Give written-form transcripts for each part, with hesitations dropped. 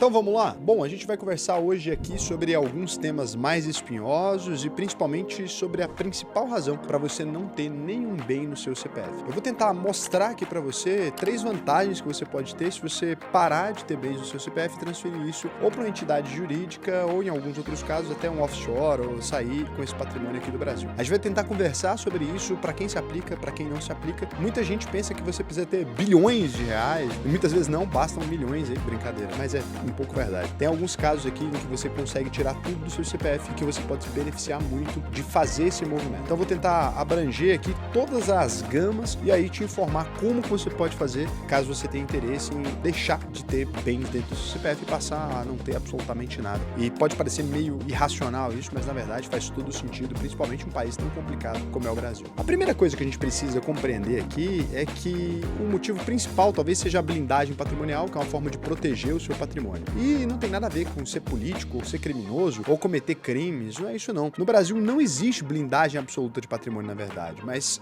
Então vamos lá? Bom, a gente vai conversar hoje aqui sobre alguns temas mais espinhosos e principalmente sobre a principal razão para você não ter nenhum bem no seu CPF. Eu vou tentar mostrar aqui para você 3 vantagens que você pode ter se você parar de ter bens no seu CPF e transferir isso ou para uma entidade jurídica ou em alguns outros casos até um offshore ou sair com esse patrimônio aqui do Brasil. A gente vai tentar conversar sobre isso, para quem se aplica, para quem não se aplica. Muita gente pensa que você precisa ter bilhões de reais e muitas vezes não, bastam milhões aí, brincadeira, mas é um pouco verdade. Tem alguns casos aqui em que você consegue tirar tudo do seu CPF e que você pode se beneficiar muito de fazer esse movimento. Então eu vou tentar abranger aqui todas as gamas e aí te informar como você pode fazer caso você tenha interesse em deixar de ter bens dentro do seu CPF e passar a não ter absolutamente nada. E pode parecer meio irracional isso, mas na verdade faz todo sentido, principalmente em um país tão complicado como é o Brasil. A primeira coisa que a gente precisa compreender aqui é que o motivo principal talvez seja a blindagem patrimonial, que é uma forma de proteger o seu patrimônio. E não tem nada a ver com ser político, ou ser criminoso, ou cometer crimes, não é isso não. No Brasil não existe blindagem absoluta de patrimônio, na verdade, mas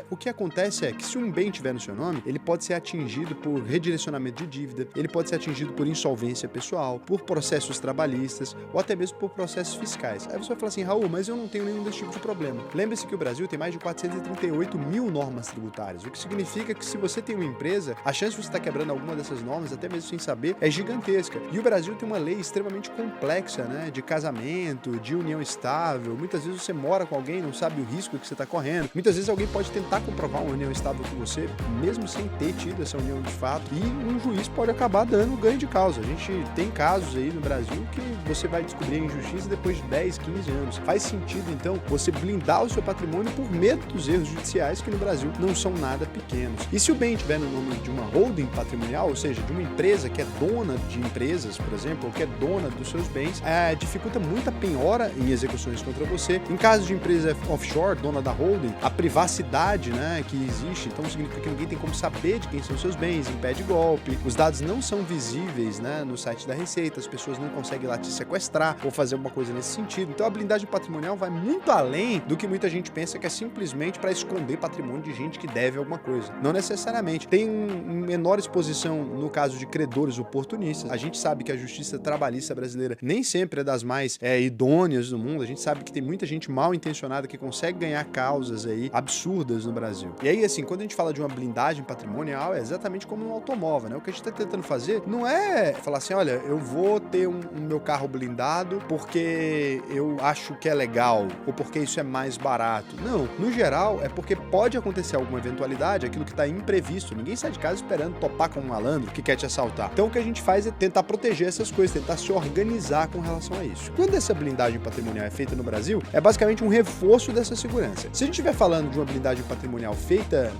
o que acontece é que se um bem tiver no seu nome, ele pode ser atingido por redirecionamento de dívida, ele pode ser atingido por insolvência pessoal, por processos trabalhistas, ou até mesmo por processos fiscais. Aí você vai falar assim, Raul, mas eu não tenho nenhum desse tipo de problema. Lembre-se que o Brasil tem mais de 438 mil normas tributárias, o que significa que se você tem uma empresa, a chance de você estar quebrando alguma dessas normas, até mesmo sem saber, é gigantesca. E o Brasil tem uma lei extremamente complexa, né, de casamento, de união estável. Muitas vezes você mora com alguém, não sabe o risco que você está correndo. Muitas vezes alguém pode tentar comprovar uma união estável com você, mesmo sem ter tido essa união de fato, e um juiz pode acabar dando ganho de causa. A gente tem casos aí no Brasil que você vai descobrir a injustiça depois de 10, 15 anos. Faz sentido, então, você blindar o seu patrimônio por medo dos erros judiciais, que no Brasil não são nada pequenos. E se o bem estiver no nome de uma holding patrimonial, ou seja, de uma empresa que é dona de empresas, por exemplo, ou que é dona dos seus bens, dificulta muito a penhora em execuções contra você. Em caso de empresa offshore, dona da holding, a privacidade, né, que existe, então significa que ninguém tem como saber de quem são os seus bens, impede golpe, os dados não são visíveis, né, no site da Receita, as pessoas não conseguem lá te sequestrar ou fazer alguma coisa nesse sentido. Então a blindagem patrimonial vai muito além do que muita gente pensa que é simplesmente para esconder patrimônio de gente que deve alguma coisa. Não necessariamente. Tem menor exposição no caso de credores oportunistas. A gente sabe que a justiça trabalhista brasileira nem sempre é das mais idôneas do mundo. A gente sabe que tem muita gente mal intencionada que consegue ganhar causas aí absurdas no Brasil. E aí, assim, quando a gente fala de uma blindagem patrimonial, é exatamente como um automóvel, né? O que a gente está tentando fazer não é falar assim, olha, eu vou ter um meu carro blindado porque eu acho que é legal ou porque isso é mais barato. Não, no geral é porque pode acontecer alguma eventualidade, aquilo que está imprevisto. Ninguém sai de casa esperando topar com um malandro que quer te assaltar. Então o que a gente faz é tentar proteger essas coisas, tentar se organizar com relação a isso. Quando essa blindagem patrimonial é feita no Brasil, é basicamente um reforço dessa segurança. Se a gente estiver falando de uma blindagem patrimonial feita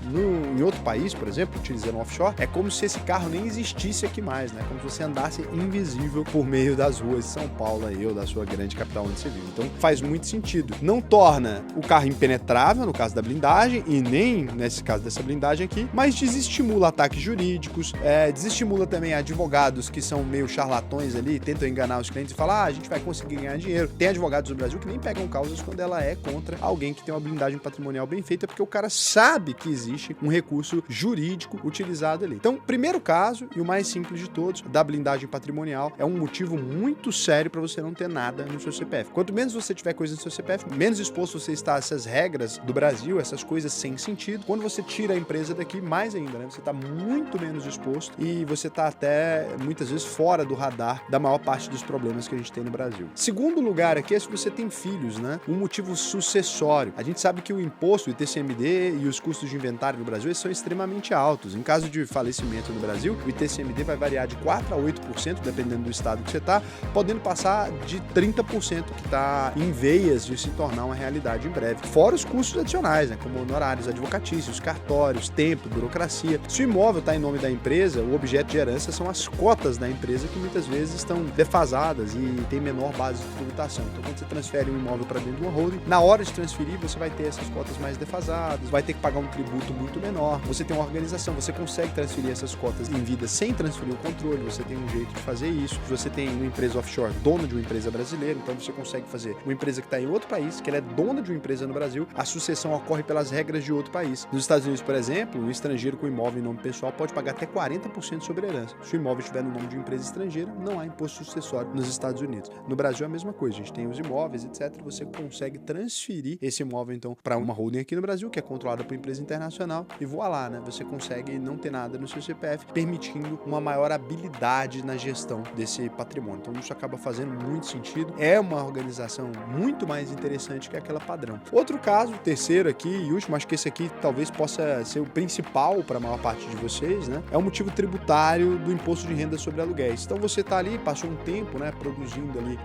em outro país, por exemplo, utilizando um offshore, é como se esse carro nem existisse aqui mais, né? Como se você andasse invisível por meio das ruas de São Paulo aí, ou da sua grande capital onde você vive. Então faz muito sentido. Não torna o carro impenetrável, no caso da blindagem, e nem nesse caso dessa blindagem aqui, mas desestimula ataques jurídicos, desestimula também advogados que são meio charlatões ali, tentam enganar os clientes e falar, a gente vai conseguir ganhar dinheiro. Tem advogados no Brasil que nem pegam causas quando ela é contra alguém que tem uma blindagem patrimonial bem feita, porque o cara sabe que existe um recurso jurídico utilizado ali. Então, primeiro caso, e o mais simples de todos, da blindagem patrimonial, é um motivo muito sério para você não ter nada no seu CPF. Quanto menos você tiver coisa no seu CPF, menos exposto você está a essas regras do Brasil, essas coisas sem sentido. Quando você tira a empresa daqui, mais ainda, né? Você está muito menos exposto e você está até, muitas vezes, fora do radar da maior parte dos problemas que a gente tem no Brasil. Segundo lugar aqui é se você tem filhos, né? Um motivo sucessório. A gente sabe que o imposto, o ITCMD e os custos de inventário no Brasil são extremamente altos. Em caso de falecimento no Brasil, o ITCMD vai variar de 4% a 8%, dependendo do estado que você está, podendo passar de 30% que está em veias de se tornar uma realidade em breve. Fora os custos adicionais, né? Como honorários advocatícios, cartórios, tempo, burocracia. Se o imóvel está em nome da empresa, o objeto de herança são as cotas da empresa que muitas vezes estão defasadas e tem menor base de tributação. Então, quando você transfere um imóvel para dentro de uma holding, na hora de transferir, você vai ter essas cotas mais defasadas, vai ter que pagar um tributo muito menor. Você tem uma organização, você consegue transferir essas cotas em vida sem transferir o controle, você tem um jeito de fazer isso. Você tem uma empresa offshore, dona de uma empresa brasileira, então você consegue fazer uma empresa que está em outro país, que ela é dona de uma empresa no Brasil, a sucessão ocorre pelas regras de outro país. Nos Estados Unidos, por exemplo, um estrangeiro com imóvel em nome pessoal pode pagar até 40% sobre a herança, se o imóvel estiver no nome de uma empresa estrangeira, não há imposto sucessório nos Estados Unidos. No Brasil é a mesma coisa, a gente tem os imóveis, etc. Você consegue transferir esse imóvel, então, para uma holding aqui no Brasil, que é controlada por empresa internacional, e voilá, né? Você consegue não ter nada no seu CPF, permitindo uma maior habilidade na gestão desse patrimônio. Então, isso acaba fazendo muito sentido. É uma organização muito mais interessante que aquela padrão. Outro caso, terceiro aqui e último, acho que esse aqui talvez possa ser o principal para a maior parte de vocês, né? É o motivo tributário do imposto de renda sobre aluguéis. Então, você está ali, passou um tempo, né, produzindo ali,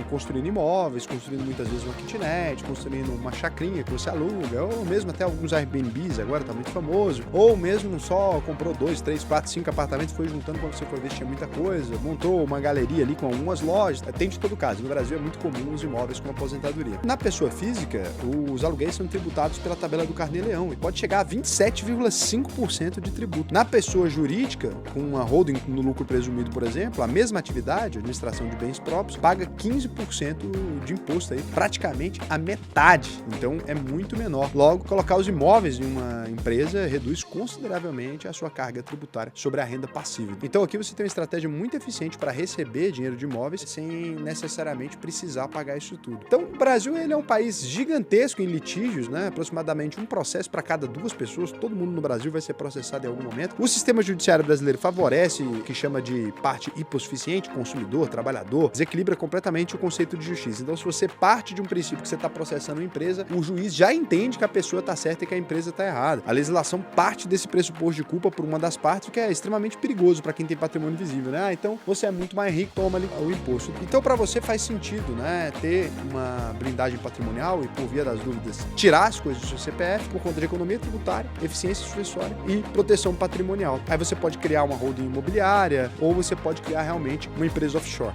construindo imóveis, construindo muitas vezes uma kitnet, construindo uma chacrinha que você aluga, ou mesmo até alguns Airbnbs agora, tá muito famoso, ou mesmo só comprou 2, 3, 4, 5 apartamentos, foi juntando quando você foi ver, tinha muita coisa, montou uma galeria ali com algumas lojas, tem de todo caso. No Brasil é muito comum os imóveis com aposentadoria. Na pessoa física, os aluguéis são tributados pela tabela do Carnê-Leão e pode chegar a 27,5% de tributo. Na pessoa jurídica, com uma holding no lucro presumido, por exemplo, a mesma atividade, administração de bens próprios, paga 15% de imposto aí, praticamente a metade. Então é muito menor. Logo, colocar os imóveis em uma empresa reduz consideravelmente a sua carga tributária sobre a renda passiva. Então aqui você tem uma estratégia muito eficiente para receber dinheiro de imóveis sem necessariamente precisar pagar isso tudo. Então o Brasil ele é um país gigantesco em litígios, né? Aproximadamente um processo para cada 2 pessoas. Todo mundo no Brasil vai ser processado em algum momento. O sistema judiciário brasileiro favorece o que chama de parte hipossuficiente, consumidor, trabalhador, desequilibra completamente o conceito de justiça. Então, se você parte de um princípio que você está processando uma empresa, o juiz já entende que a pessoa está certa e que a empresa está errada. A legislação parte desse pressuposto de culpa por uma das partes, o que é extremamente perigoso para quem tem patrimônio visível, né? Então, você é muito mais rico, toma ali o imposto. Então, para você faz sentido, né, ter uma blindagem patrimonial e, por via das dúvidas, tirar as coisas do seu CPF por conta de economia tributária, eficiência sucessória e proteção patrimonial. Aí você pode criar uma holding imobiliária ou você pode criar realmente uma empresa offshore.